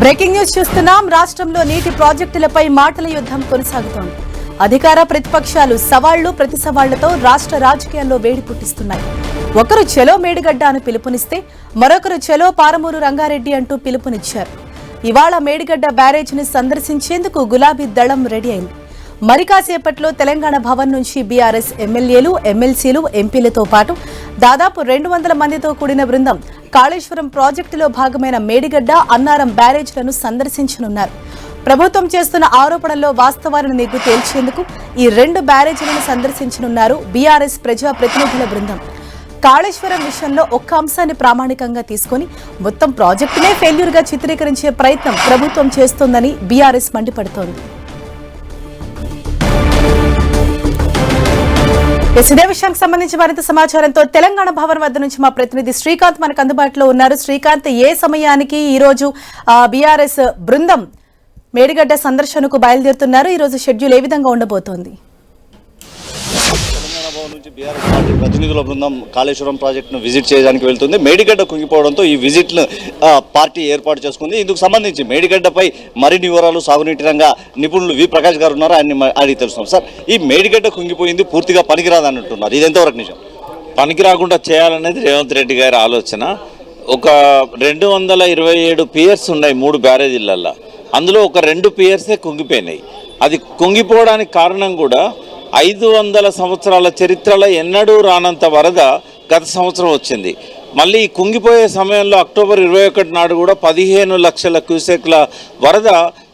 Breaking news చూస్తున్నాం. రాష్ట్రంలో నీటి ప్రాజెక్టులపై మాటల యుద్ధం కొనసాగుతోంది. అధికార ప్రతిపక్షాలు సవాళ్లు ప్రతి సవాళ్లతో రాష్ట్ర రాజకీయాల్లో వేడి పుట్టిస్తున్నాయి. ఒకరు చెలో మేడిగడ్డ అని పిలుపునిస్తే మరొకరు చెలో పారమూరు రంగారెడ్డి అంటూ పిలుపునిచ్చారు. ఇవాళ మేడిగడ్డ బ్యారేజ్ని సందర్శించేందుకు గులాబీ దళం రెడీ అయింది. మరి కాసేపట్లో తెలంగాణ భవన్ నుంచి బీఆర్ఎస్ ఎమ్మెల్యేలు, ఎమ్మెల్సీలు, ఎంపీలతో పాటు దాదాపు 200 మందితో కూడిన బృందం కాళేశ్వరం ప్రాజెక్టులో భాగమైన మేడిగడ్డ, అన్నారం బ్యారేజ్లను సందర్శించనున్నారు. ప్రభుత్వం చేస్తున్న ఆరోపణల్లో వాస్తవాలను నిగ్గు తేల్చేందుకు ఈ 2 బ్యారేజీలను సందర్శించనున్నారు బీఆర్ఎస్ ప్రజా ప్రతినిధుల బృందం. కాళేశ్వరం విషయంలో ఒక్క అంశాన్ని ప్రామాణికంగా తీసుకుని మొత్తం ప్రాజెక్టునే ఫెయిల్యూర్గా చిత్రీకరించే ప్రయత్నం ప్రభుత్వం చేస్తోందని బీఆర్ఎస్ మండిపడుతోంది. ఇదే విషయానికి సంబంధించి మరింత సమాచారంతో తెలంగాణ భవన్ వద్ద నుంచి మా ప్రతినిధి శ్రీకాంత్ మనకు అందుబాటులో ఉన్నారు. శ్రీకాంత్, ఏ సమయానికి ఈ రోజు బీఆర్ఎస్ బృందం మేడిగడ్డ సందర్శనకు బయలుదేరుతున్నారు? ఈ రోజు షెడ్యూల్ ఏ విధంగా ఉండబోతోంది? తెలంగాణ భవన్ నుంచి బీఆర్ఎస్ పార్టీ ప్రతినిధుల బృందం కాళేశ్వరం ప్రాజెక్టును విజిట్ చేయడానికి వెళ్తుంది. మేడిగడ్డ కుంగిపోవడంతో ఈ విజిట్ను పార్టీ ఏర్పాటు చేసుకుంది. ఇందుకు సంబంధించి మేడిగడ్డపై మరిన్ని వివరాలు సాగునీటి రంగ నిపుణులు వి ప్రకాష్ గారు ఉన్నారు. ఆయన అడిగి తెలుస్తున్నాం. సార్, ఈ మేడిగడ్డ కుంగిపోయింది, పూర్తిగా పనికిరాదని అంటున్నారు. ఇది ఎంతవరకు నిజం? పనికి రాకుండా చేయాలనేది రేవంత్ రెడ్డి గారి ఆలోచన. ఒక 227 పియర్స్ ఉన్నాయి 3 బ్యారేజీలల్లో. అందులో ఒక 2 పియర్సే కుంగిపోయినాయి. అది కుంగిపోవడానికి కారణం కూడా 500 సంవత్సరాల చరిత్రలో ఎన్నడూ రానంత వరద గత సంవత్సరం వచ్చింది. మళ్ళీ కుంగిపోయే సమయంలో అక్టోబర్ 21 నాడు కూడా 15 లక్షల క్యూసెక్ల వరద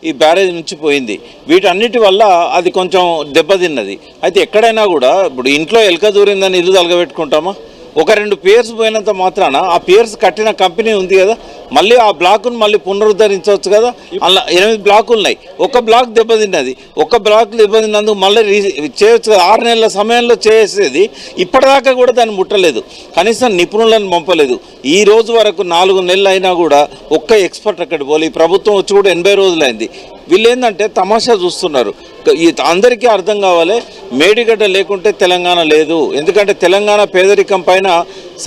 ఈ బ్యారేజ్ నుంచి పోయింది. వీటన్నిటి వల్ల అది కొంచెం దెబ్బతిన్నది. అయితే ఎక్కడైనా కూడా ఇప్పుడు ఇంట్లో ఎలక దూరిందని ఇల్లు తలగబెట్టుకుంటామా? ఒక 2 పియర్స్ పోయినంత మాత్రాన ఆ పియర్స్ కట్టిన కంపెనీ ఉంది కదా, మళ్ళీ ఆ బ్లాక్ను మళ్ళీ పునరుద్ధరించవచ్చు కదా. అలా 8 బ్లాకులు ఉన్నాయి. ఒక బ్లాక్ దెబ్బతిన్నది. ఒక బ్లాక్ దెబ్బతిన్నందుకు మళ్ళీ చేయొచ్చు కదా. 6 నెలల సమయంలో చేసేది ఇప్పటిదాకా కూడా దాన్ని ముట్టలేదు. కనీసం నిపుణులను పంపలేదు. ఈ రోజు వరకు 4 నెలలు అయినా కూడా ఒక్క ఎక్స్పర్ట్ అక్కడ పోలే. ప్రభుత్వం వచ్చి కూడా 80 రోజులైంది. వీళ్ళు ఏంటంటే తమాషా చూస్తున్నారు. అందరికీ అర్థం కావాలి, మేడిగడ్డ లేకుంటే తెలంగాణ లేదు. ఎందుకంటే తెలంగాణ పేదరికం పైన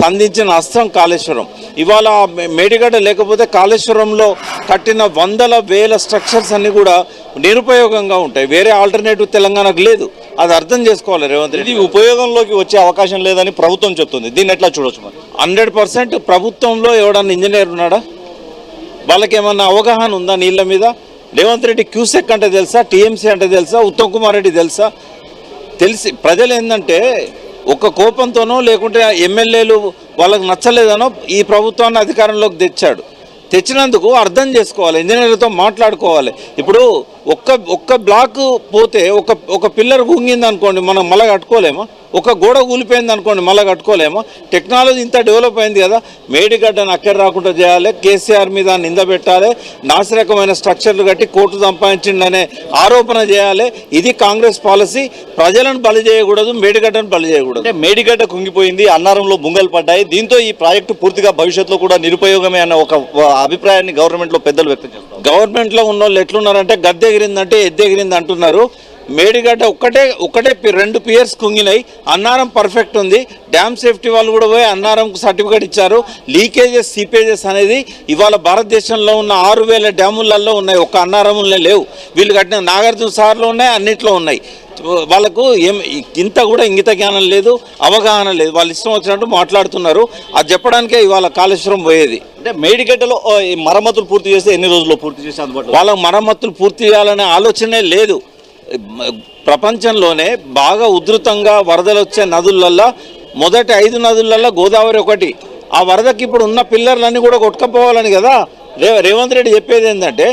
సంధించిన అస్త్రం కాళేశ్వరం. ఇవాళ మేడిగడ్డ లేకపోతే కాళేశ్వరంలో కట్టిన వందల వేల స్ట్రక్చర్స్ అన్నీ కూడా నిరుపయోగంగా ఉంటాయి. వేరే ఆల్టర్నేటివ్ తెలంగాణకు లేదు. అది అర్థం చేసుకోవాలి రేవంత్ రెడ్డి. ఉపయోగంలోకి వచ్చే అవకాశం లేదని ప్రభుత్వం చెప్తుంది. దీన్ని ఎట్లా చూడొచ్చు? మరి 100% ప్రభుత్వంలో ఎవడన్నా ఇంజనీర్ ఉన్నాడా? వాళ్ళకి ఏమన్నా అవగాహన ఉందా నీళ్ళ మీద? రేవంత్ రెడ్డి క్యూసెక్ అంటే తెలుసా? టీఎంసీ అంటే తెలుసా? ఉత్తమ్ కుమార్ రెడ్డి తెలుసా? తెలిసి ప్రజలు ఏంటంటే ఒక కోపంతోనో లేకుంటే ఎమ్మెల్యేలు వాళ్ళకి నచ్చలేదనో ఈ ప్రభుత్వాన్ని అధికారంలోకి తెచ్చినందుకు అర్థం చేసుకోవాలి, ఇంజనీర్లతో మాట్లాడుకోవాలి. ఇప్పుడు ఒక్క బ్లాక్ పోతే ఒక పిల్లర్ గుంగింది అనుకోండి, మనం మళ్ళీ కట్టుకోలేమా? ఒక గోడ కూలిపోయింది అనుకోండి, మళ్ళీ కట్టుకోలేమా? టెక్నాలజీ ఇంత డెవలప్ అయింది కదా. మేడిగడ్డను అక్కడ రాకుండా చేయాలి, కేసీఆర్ మీద నింద పెట్టాలి, నాసిరకమైన స్ట్రక్చర్లు కట్టి కోర్టు సంపాదించిండనే ఆరోపణ చేయాలి. ఇది కాంగ్రెస్ పాలసీ. ప్రజలను బలి చేయకూడదు, మేడిగడ్డను బలి చేయకూడదు. అంటే మేడిగడ్డ కుంగిపోయింది, అన్నారంలో బుంగలు పడ్డాయి. దీంతో ఈ ప్రాజెక్టు పూర్తిగా భవిష్యత్తులో కూడా నిరుపయోగమే అన్న ఒక అభిప్రాయాన్ని గవర్నమెంట్లో పెద్దలు వ్యక్తం చేస్తారు. గవర్నమెంట్లో ఉన్న వాళ్ళు ఎట్లున్నారంటే గద్దెగిరిందంటే ఎద్దెగిరింది అంటున్నారు. మేడిగడ్డ ఒక్కటే 2 పియర్స్ కుంగినాయి. అన్నారం పర్ఫెక్ట్ ఉంది. డ్యామ్ సేఫ్టీ వాళ్ళు కూడా పోయి అన్నారంకు సర్టిఫికేట్ ఇచ్చారు. లీకేజెస్, సీపేజెస్ అనేది ఇవాళ భారతదేశంలో ఉన్న 6000 డ్యాములలో ఉన్నాయి, ఒక్క అన్నారంలో లేవు. వీళ్ళు కట్టిన నాగార్జున సాగర్లో ఉన్నాయి, అన్నిట్లో ఉన్నాయి. వాళ్ళకు ఇంత కూడా ఇంగిత జ్ఞానం లేదు, అవగాహన లేదు. వాళ్ళు ఇష్టం వచ్చినట్టు మాట్లాడుతున్నారు. అది చెప్పడానికే ఇవాళ కాళేశ్వరం పోయేది. అంటే మేడిగడ్డలో మరమ్మతులు పూర్తి చేస్తే ఎన్ని రోజుల్లో పూర్తి చేసి అందుబాటులో? వాళ్ళకు మరమ్మతులు పూర్తి చేయాలనే ఆలోచనే లేదు. ప్రపంచంలోనే బాగా ఉధృతంగా వరదలు వచ్చే నదులల్లో మొదటి 5 నదులల్లో గోదావరి ఒకటి. ఆ వరదకి ఇప్పుడు ఉన్న పిల్లర్లన్నీ కూడా కొట్టుకపోవాలని కదా రేవంత్ రెడ్డి చెప్పేది. ఏంటంటే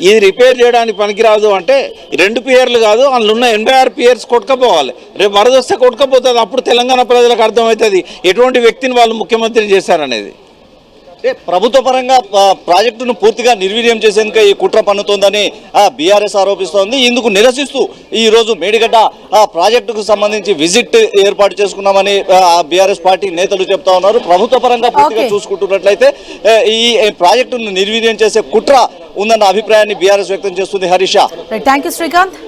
ఇది రిపేర్ చేయడానికి పనికిరాదు అంటే 2 పియర్లు కాదు, అందులో ఉన్న 86 పియర్స్ కొట్టుకపోవాలి. రేపు వరద వస్తే కొట్టుకపోతుంది. అప్పుడు తెలంగాణ ప్రజలకు అర్థమవుతుంది ఎటువంటి వ్యక్తిని వాళ్ళు ముఖ్యమంత్రిని చేశారనేది. అంటే ప్రభుత్వ పరంగా ప్రాజెక్టును పూర్తిగా నిర్వీర్యం చేసేందుకు ఈ కుట్ర పన్నుతోందని బీఆర్ఎస్ ఆరోపిస్తోంది. ఇందుకు నిరసిస్తూ ఈరోజు మేడిగడ్డ ప్రాజెక్టుకు సంబంధించి విజిట్ ఏర్పాటు చేసుకున్నామని బీఆర్ఎస్ పార్టీ నేతలు చెప్తా ఉన్నారు. ప్రభుత్వ పరంగా పూర్తిగా చూసుకుంటున్నట్లయితే ఈ ప్రాజెక్టును నిర్వీర్యం చేసే కుట్ర ఉందన్న అభిప్రాయాన్ని బీఆర్ఎస్ వ్యక్తం చేస్తుంది. హరీష, థాంక్యూ శ్రీకాంత్.